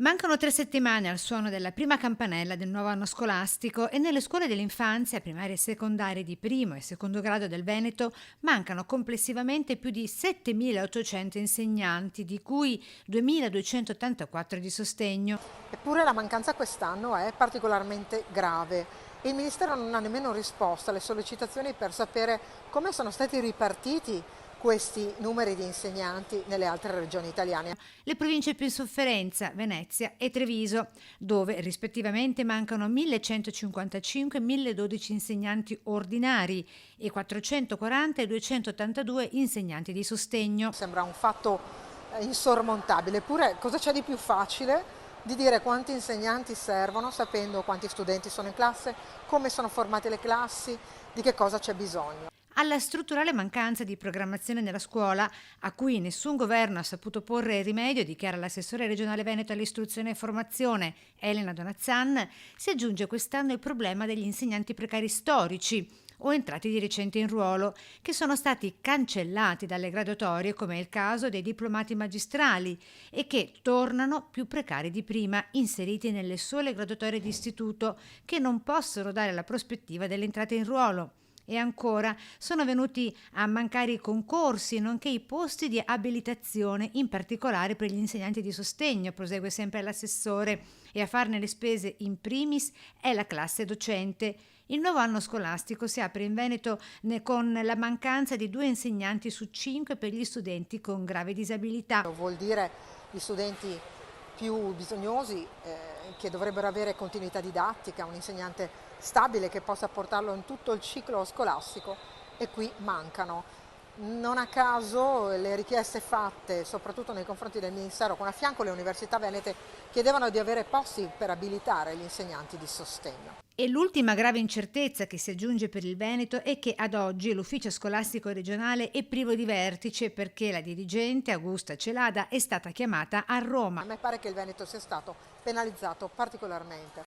Mancano 3 settimane al suono della prima campanella del nuovo anno scolastico e nelle scuole dell'infanzia, primarie e secondarie di primo e secondo grado del Veneto mancano complessivamente più di 7.800 insegnanti, di cui 2.284 di sostegno. Eppure la mancanza quest'anno è particolarmente grave. Il Ministero non ha nemmeno risposto alle sollecitazioni per sapere come sono stati ripartiti questi numeri di insegnanti nelle altre regioni italiane. Le province più in sofferenza, Venezia e Treviso, dove rispettivamente mancano 1.155 e 1.012 insegnanti ordinari e 440 e 282 insegnanti di sostegno. Sembra un fatto insormontabile, eppure cosa c'è di più facile di dire quanti insegnanti servono sapendo quanti studenti sono in classe, come sono formate le classi, di che cosa c'è bisogno. Alla strutturale mancanza di programmazione nella scuola, a cui nessun governo ha saputo porre rimedio, dichiara l'assessore regionale Veneto all'istruzione e formazione Elena Donazzan, si aggiunge quest'anno il problema degli insegnanti precari storici o entrati di recente in ruolo, che sono stati cancellati dalle graduatorie, come è il caso dei diplomati magistrali, e che tornano più precari di prima, inseriti nelle sole graduatorie di istituto, che non possono dare la prospettiva dell'entrata in ruolo. E ancora sono venuti a mancare i concorsi, nonché i posti di abilitazione, in particolare per gli insegnanti di sostegno, prosegue sempre l'assessore, e a farne le spese in primis è la classe docente. Il nuovo anno scolastico si apre in Veneto con la mancanza di 2 insegnanti su 5 per gli studenti con grave disabilità. Vuol dire gli studenti più bisognosi che dovrebbero avere continuità didattica, un insegnante stabile che possa portarlo in tutto il ciclo scolastico e qui mancano. Non a caso le richieste fatte, soprattutto nei confronti del Ministero, con a fianco le università venete, chiedevano di avere posti per abilitare gli insegnanti di sostegno. E l'ultima grave incertezza che si aggiunge per il Veneto è che ad oggi l'ufficio scolastico regionale è privo di vertice, perché la dirigente Augusta Celada è stata chiamata a Roma. A me pare che il Veneto sia stato penalizzato particolarmente.